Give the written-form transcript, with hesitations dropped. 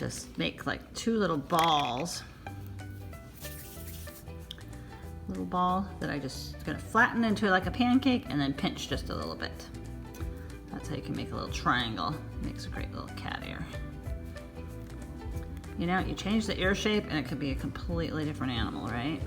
to make like two little balls. Little ball that I just gonna flatten into like a pancake and then pinch just a little bit. That's how you can make a little triangle. Makes a great little cat ear. You know, you change the ear shape and it could be a completely different animal, right?